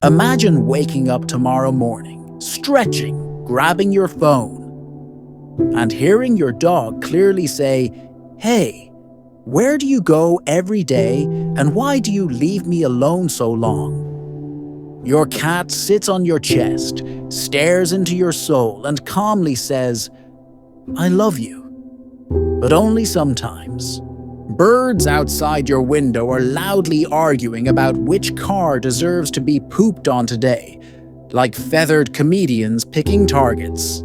Imagine waking up tomorrow morning, stretching, grabbing your phone, and hearing your dog clearly say, "Hey, where do you go every day and why do you leave me alone so long?" Your cat sits on your chest, stares into your soul, and calmly says, "I love you." But only sometimes. Birds outside your window are loudly arguing about which car deserves to be pooped on today, like feathered comedians picking targets.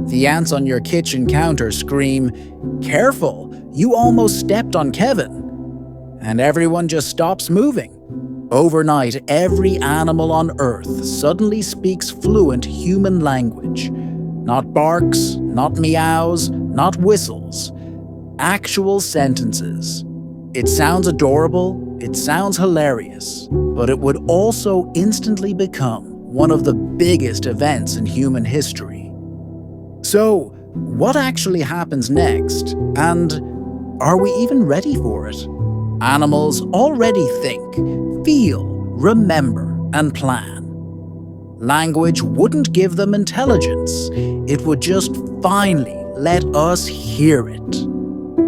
The ants on your kitchen counter scream, "Careful, you almost stepped on Kevin." And everyone just stops moving. Overnight, every animal on Earth suddenly speaks fluent human language. Not barks, not meows, not whistles. Actual sentences. It sounds adorable, it sounds hilarious, but it would also instantly become one of the biggest events in human history. So, what actually happens next? And are we even ready for it? Animals already think, feel, remember, and plan. Language wouldn't give them intelligence, it would just finally let us hear it.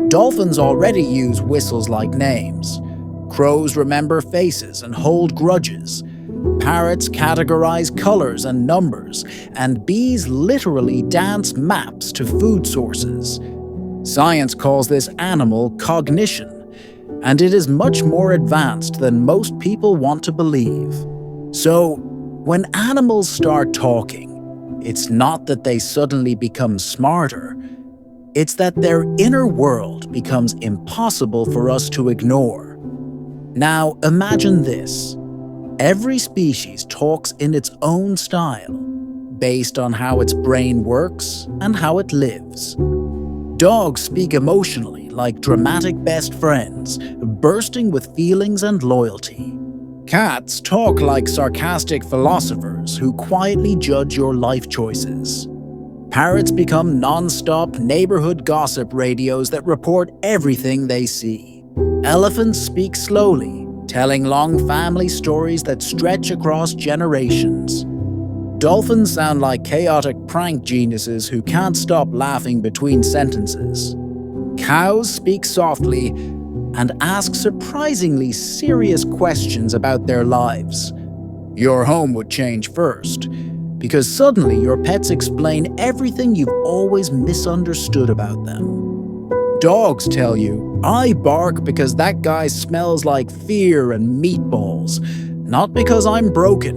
Dolphins already use whistles like names. Crows remember faces and hold grudges. Parrots categorize colors and numbers, and bees literally dance maps to food sources. Science calls this animal cognition, and it is much more advanced than most people want to believe. So, when animals start talking, it's not that they suddenly become smarter, it's that their inner world becomes impossible for us to ignore. Now, imagine this. Every species talks in its own style, based on how its brain works and how it lives. Dogs speak emotionally like dramatic best friends, bursting with feelings and loyalty. Cats talk like sarcastic philosophers who quietly judge your life choices. Parrots become non-stop neighborhood gossip radios that report everything they see. Elephants speak slowly, telling long family stories that stretch across generations. Dolphins sound like chaotic prank geniuses who can't stop laughing between sentences. Cows speak softly and ask surprisingly serious questions about their lives. Your home would change first, because suddenly your pets explain everything you've always misunderstood about them. Dogs tell you, "I bark because that guy smells like fear and meatballs, not because I'm broken."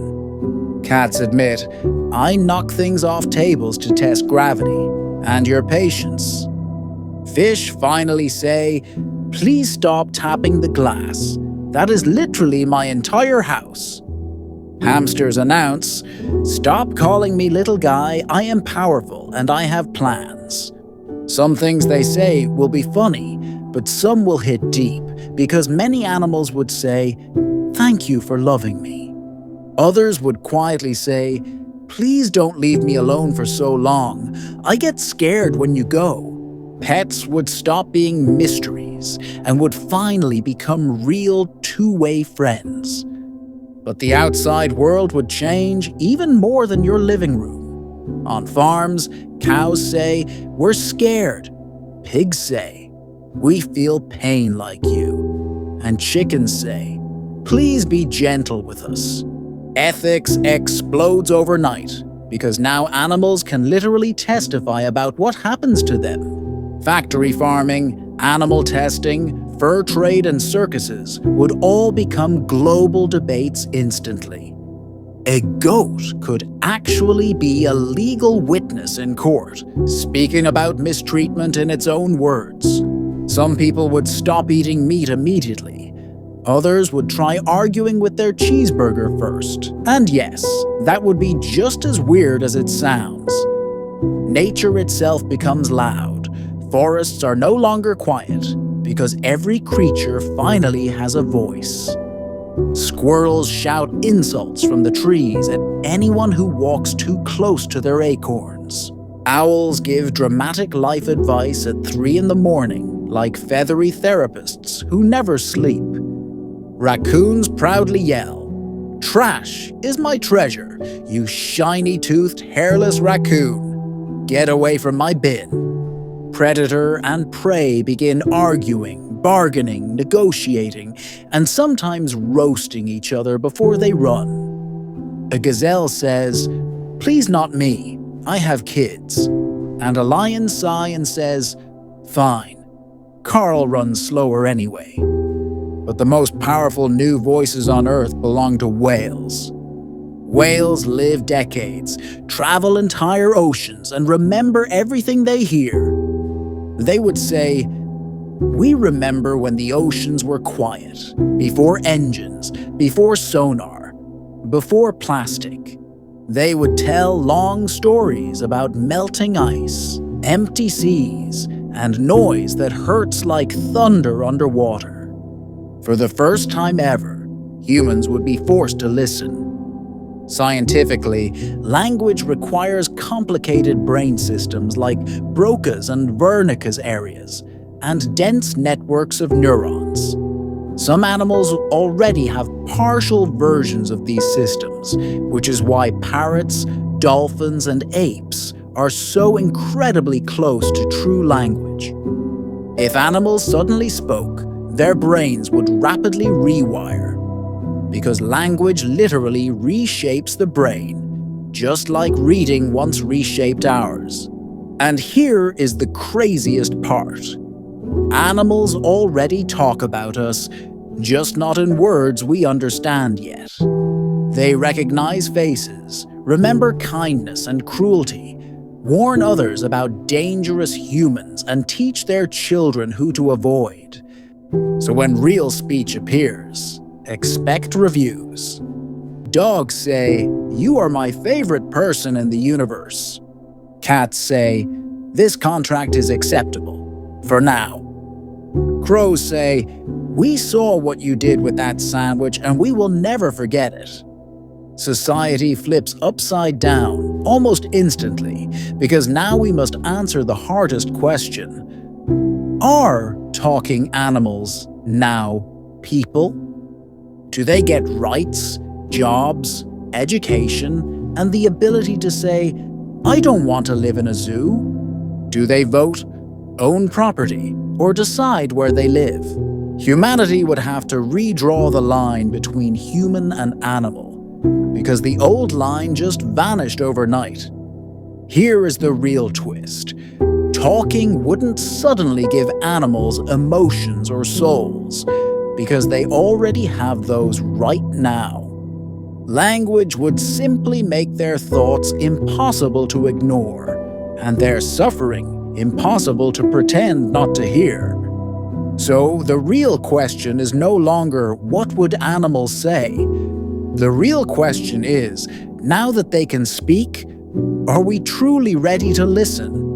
Cats admit, "I knock things off tables to test gravity and your patience." Fish finally say, "Please stop tapping the glass. That is literally my entire house." Hamsters announce, "Stop calling me little guy, I am powerful and I have plans." Some things they say will be funny, but some will hit deep, because many animals would say, "Thank you for loving me." Others would quietly say, "Please don't leave me alone for so long. I get scared when you go." Pets would stop being mysteries and would finally become real two-way friends. But the outside world would change even more than your living room. On farms, cows say, "We're scared." Pigs say, "We feel pain like you." And chickens say, "Please be gentle with us." Ethics explodes overnight, because now animals can literally testify about what happens to them. Factory farming, animal testing, fur trade, and circuses would all become global debates instantly. A goat could actually be a legal witness in court, speaking about mistreatment in its own words. Some people would stop eating meat immediately. Others would try arguing with their cheeseburger first. And yes, that would be just as weird as it sounds. Nature itself becomes loud. Forests are no longer quiet, because every creature finally has a voice. Squirrels shout insults from the trees at anyone who walks too close to their acorns. Owls give dramatic life advice at 3 in the morning, like feathery therapists who never sleep. Raccoons proudly yell, Trash is my treasure, you shiny-toothed, hairless raccoon. Get away from my bin. Predator and prey begin arguing, bargaining, negotiating, and sometimes roasting each other before they run. A gazelle says, "Please not me, I have kids." And a lion sighs and says, "Fine, Carl runs slower anyway." But the most powerful new voices on Earth belong to whales. Whales live decades, travel entire oceans, and remember everything they hear. They would say, "We remember when the oceans were quiet, before engines, before sonar, before plastic." They would tell long stories about melting ice, empty seas, and noise that hurts like thunder underwater. For the first time ever, humans would be forced to listen. Scientifically, language requires complicated brain systems like Broca's and Wernicke's areas, and dense networks of neurons. Some animals already have partial versions of these systems, which is why parrots, dolphins, and apes are so incredibly close to true language. If animals suddenly spoke, their brains would rapidly rewire, because language literally reshapes the brain, just like reading once reshaped ours. And here is the craziest part. Animals already talk about us, just not in words we understand yet. They recognize faces, remember kindness and cruelty, warn others about dangerous humans, and teach their children who to avoid. So when real speech appears, expect reviews. Dogs say, "You are my favorite person in the universe." Cats say, "This contract is acceptable, for now." Crows say, "We saw what you did with that sandwich and we will never forget it." Society flips upside down almost instantly, because now we must answer the hardest question. Are talking animals now people? Do they get rights, jobs, education, and the ability to say, "I don't want to live in a zoo"? Do they vote, own property, or decide where they live? Humanity would have to redraw the line between human and animal, because the old line just vanished overnight. Here is the real twist. Talking wouldn't suddenly give animals emotions or souls, because they already have those right now. Language would simply make their thoughts impossible to ignore, and their suffering impossible to pretend not to hear. So the real question is no longer what would animals say? The real question is, now that they can speak, are we truly ready to listen?